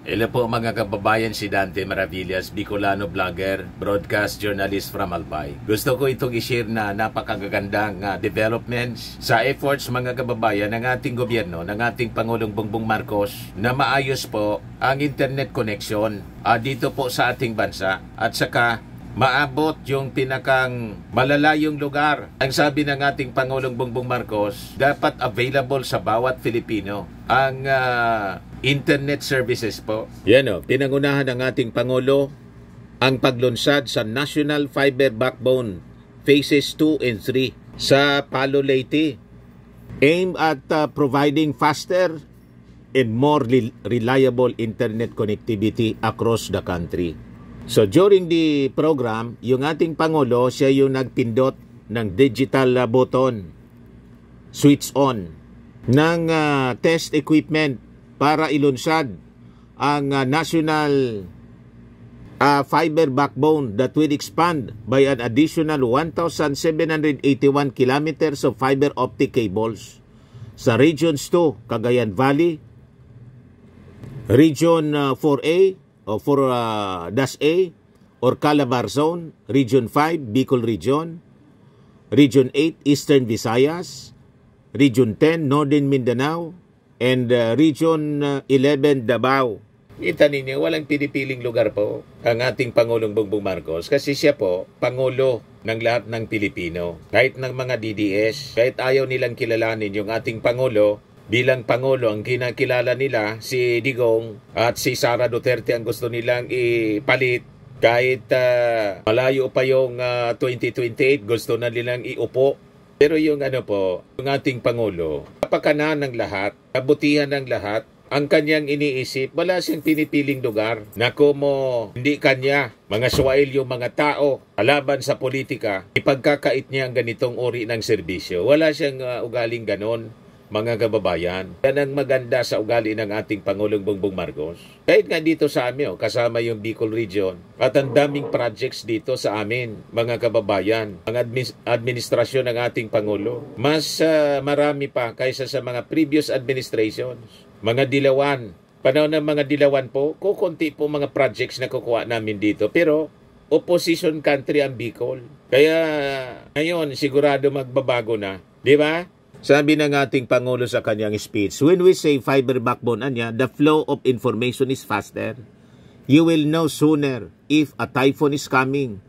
Hello po mga kababayan, si Dante Maravillas, Bicolano vlogger, broadcast journalist from Albay. Gusto ko itong i-share na napakagagandang developments sa efforts mga kababayan ng ating gobyerno, ng ating Pangulong Bongbong Marcos na maayos po ang internet connection dito po sa ating bansa at saka maabot yung pinakang malalayong lugar. Ang sabi ng ating Pangulong Bongbong Marcos, dapat available sa bawat Filipino ang internet services po. Yan o, pinangunahan ng ating Pangulo ang paglunsad sa National Fiber Backbone Phases 2 and 3 sa Palo Leyte, aimed at providing faster and more reliable internet connectivity across the country. So during the program, yung ating Pangulo, siya yung nagpindot ng digital button, switch on, ng test equipment para ilunsad ang national fiber backbone that will expand by an additional 1,781 kilometers of fiber optic cables sa Regions 2, Cagayan Valley, Region 4A o 4-A or Calabar Zone, Region 5, Bicol Region, Region 8, Eastern Visayas, Region 10, Northern Mindanao, and Region 11, Davao. Kita ninyo, walang pinipiling lugar po ang ating Pangulong Bongbong Marcos kasi siya po, Pangulo ng lahat ng Pilipino. Kahit ng mga DDS, kahit ayaw nilang kilalanin yung ating Pangulo, bilang Pangulo ang kinakilala nila, si Digong at si Sara Duterte ang gusto nilang ipalit. Kahit malayo pa yung 2028, gusto na nilang iupo. Pero yung yung ating Pangulo, kapakanan ng lahat, kabutihan ng lahat, ang kanyang iniisip, wala siyang pinipiling lugar na kumo hindi kanya, mga swail yung mga tao, kalaban sa politika, ipagkakait niya ang ganitong uri ng serbisyo. Wala siyang ugaling ganon, mga kababayan. Yan ang maganda sa ugali ng ating Pangulong Bongbong Marcos. Kahit nga dito sa amin, kasama yung Bicol Region, at ang daming projects dito sa amin, mga kababayan, ang administrasyon ng ating Pangulo. Mas marami pa kaysa sa mga previous administrations. Mga dilawan. Panahon ng mga dilawan po, kukunti po mga projects na kukuha namin dito. Pero opposition country ang Bicol. Kaya ngayon, sigurado magbabago na. Di ba? Sabi ng ating Pangulo sa kanyang speech, when we say fiber backbone, the flow of information is faster. You will know sooner if a typhoon is coming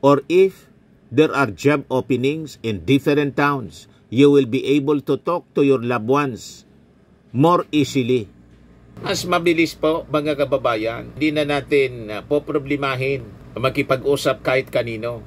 or if there are job openings in different towns. You will be able to talk to your loved ones more easily. Mas mabilis po, mga kababayan. Hindi na natin poproblemahin makipag-usap kahit kanino.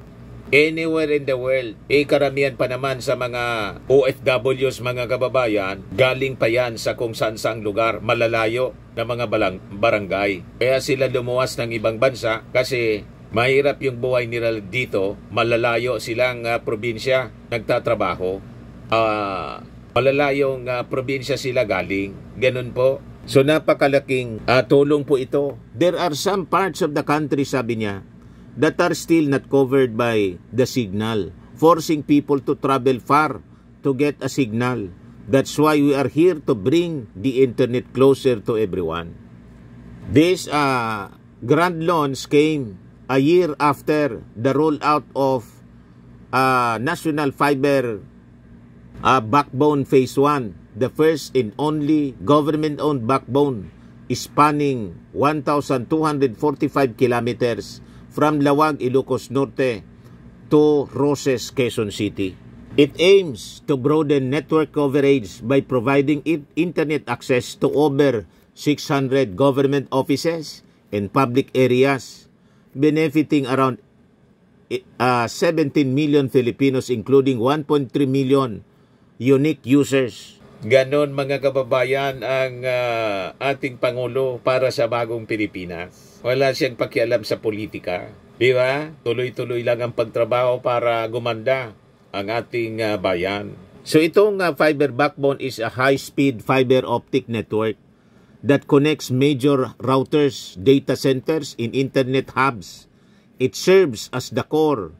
Anywhere in the world. Karamihan pa naman sa mga OFWs, mga kababayan, galing pa yan sa kung saan-saang lugar, malalayo na mga barangay. Kaya sila lumuwas ng ibang bansa kasi mahirap yung buhay nila dito, malalayo silang probinsya nagtatrabaho. Malalayong probinsya sila galing. Ganun po. So napakalaking tulong po ito. There are some parts of the country, sabi niya, that are still not covered by the signal, forcing people to travel far to get a signal. That's why we are here to bring the internet closer to everyone. This grand launch came a year after the rollout of National Fiber Backbone Phase 1, the first and only government-owned backbone spanning 1,245 kilometers from Lawag, Ilocos Norte to Roses, Quezon City. It aims to broaden network coverage by providing internet access to over 600 government offices and public areas, benefiting around 17 million Filipinos, including 1.3 million unique users. Ganon, mga kababayan, ang ating Pangulo para sa bagong Pilipinas. Wala siyang pakialam sa politika. Di ba? Tuloy-tuloy lang ang pagtrabaho para gumanda ang ating bayan. So itong fiber backbone is a high-speed fiber optic network that connects major routers, data centers, in internet hubs. It serves as the core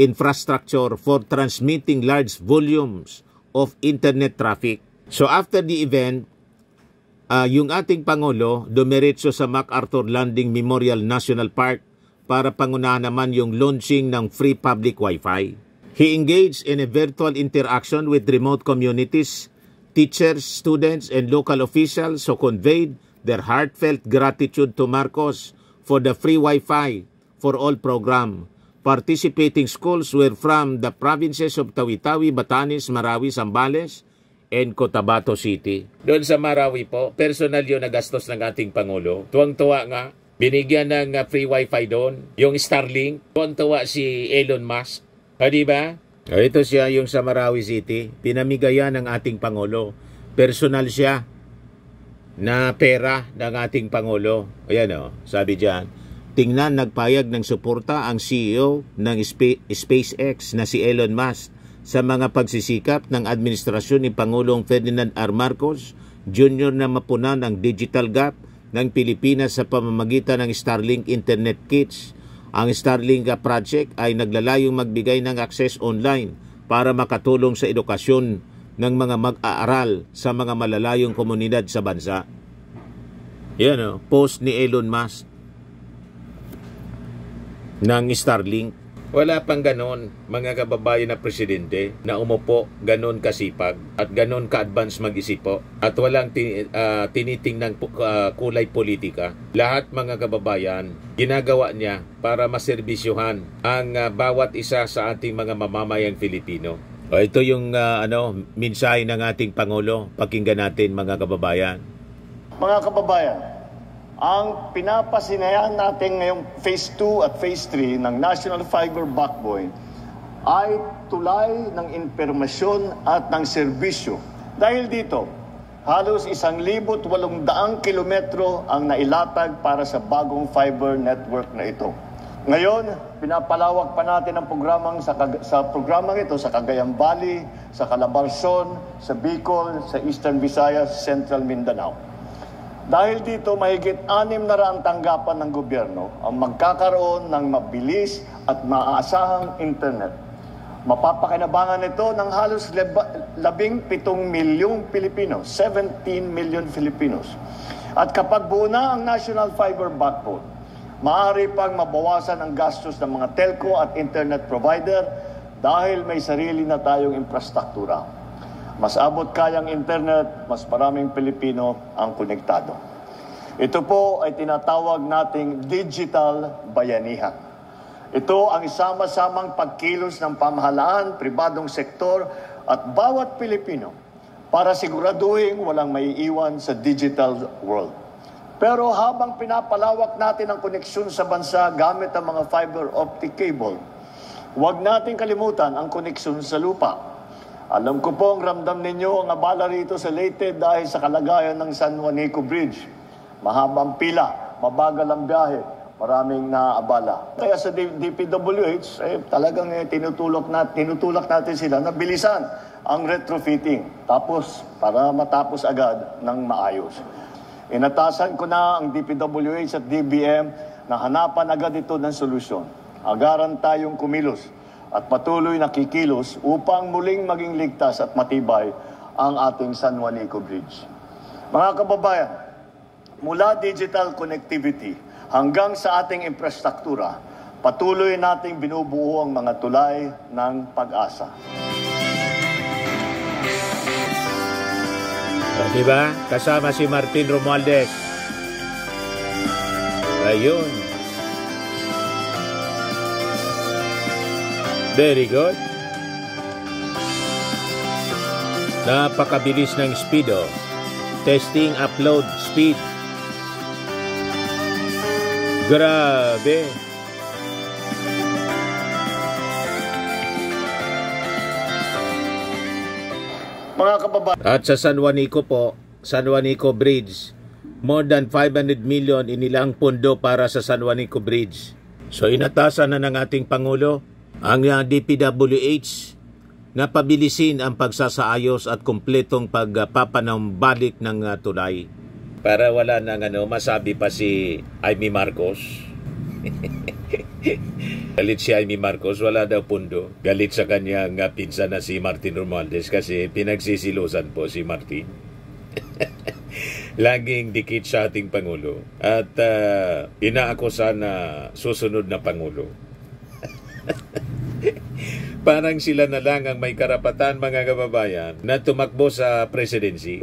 infrastructure for transmitting large volumes of internet traffic. So after the event, yung ating Pangulo dumiretso sa MacArthur Landing Memorial National Park para pangunahan naman yung launching ng free public Wi-Fi. He engaged in a virtual interaction with remote communities, teachers, students, and local officials who conveyed their heartfelt gratitude to Marcos for the free Wi-Fi for all program. Participating schools were from the provinces of Tawi-Tawi, Batanes, Marawi, Zambales, and Cotabato City. Doon sa Marawi po, personal yun na gastos ng ating Pangulo. Tuwang-tuwa nga, binigyan ng free wifi doon, yung Starlink. Tuwang-tuwa si Elon Musk. Di ba? Ito siya yung sa Marawi City. Pinamigayan ng ating Pangulo. Personal siya na pera ng ating Pangulo. Ayan o, sabi dyan. Tingnan, nagpayag ng suporta ang CEO ng SpaceX na si Elon Musk sa mga pagsisikap ng administrasyon ni Pangulong Ferdinand R. Marcos Jr. na mapunan ang digital gap ng Pilipinas sa pamamagitan ng Starlink Internet Kits. Ang Starlink project ay naglalayong magbigay ng access online para makatulong sa edukasyon ng mga mag-aaral sa mga malalayong komunidad sa bansa. Yan o, post ni Elon Musk ng Starlink. Wala pang ganon, mga kababayan na presidente, na umupo ganon kasipag at ganon ka-advance mag-isip po at walang tinitingnan kulay politika. Lahat mga kababayan, ginagawa niya para maserbisyuhan ang bawat isa sa ating mga mamamayang Filipino. Ito yung mensahe ng ating Pangulo. Pakinggan natin mga kababayan. Mga kababayan, ang pinapasinayan natin ngayong Phase 2 at Phase 3 ng National Fiber Backbone ay tulay ng impormasyon at ng serbisyo. Dahil dito, halos 1,800 kilometro ang nailatag para sa bagong fiber network na ito. Ngayon, pinapalawak pa natin ang programang sa programang ito sa Cagayan Valley, sa Calabarzon, sa Bicol, sa Eastern Visayas, Central Mindanao. Dahil dito, mahigit 600 tanggapan ng gobyerno ang magkakaroon ng mabilis at maaasahang internet. Mapapakinabangan ito ng halos 17 milyong Pilipino, 17 million Filipinos. At kapag buo na ang National Fiber Backbone, maaari pang mabawasan ang gastos ng mga telco at internet provider dahil may sarili na tayong infrastruktura. Mas abot kayang internet, mas maraming Pilipino ang konektado. Ito po ay tinatawag nating digital bayanihan. Ito ang isama-samang pagkilos ng pamahalaan, pribadong sektor at bawat Pilipino para siguraduhin walang maiiwan sa digital world. Pero habang pinapalawak natin ang koneksyon sa bansa gamit ang mga fiber optic cable, huwag natin kalimutan ang koneksyon sa lupa. Alam ko po ang ramdam ninyo ang abala rito sa Leyte dahil sa kalagayan ng San Juanico Bridge. Mahabang pila, mabagal ang biyahe, maraming naabala. Kaya sa DPWH, talagang tinutulak natin sila na bilisan ang retrofitting. Tapos, para matapos agad ng maayos. Inatasan ko na ang DPWH at DBM na hanapan agad ito ng solusyon. Agaran tayong kumilos at patuloy na kikilos upang muling maging ligtas at matibay ang ating San Juanico Bridge. Mga kababayan, mula digital connectivity hanggang sa ating infrastruktura, patuloy nating binubuo ang mga tulay ng pag-asa. Diba? Kasama si Martin Romualdez. Ayun. Very good. Napakabilis ng speed, oh. Testing upload speed. Grabe. Mga kababayan. At sa San Juanico po, San Juanico Bridge, more than 500 million inilang pondo para sa San Juanico Bridge. So inatasan na ng ating Pangulo ang DPWH na pabilisin ang pagsasaayos at kumpletong pagpapanambalik ng tulay. Para wala nang masabi pa si Amy Marcos. Galit si Amy Marcos, wala daw pundo. Galit sa kanyang pinsan na si Martin Romualdez kasi pinagsisilusan po si Martin. laging dikit sa ating Pangulo. At inaakusa na susunod na Pangulo. Parang sila na lang ang may karapatan, mga kababayan, na tumakbo sa presidency.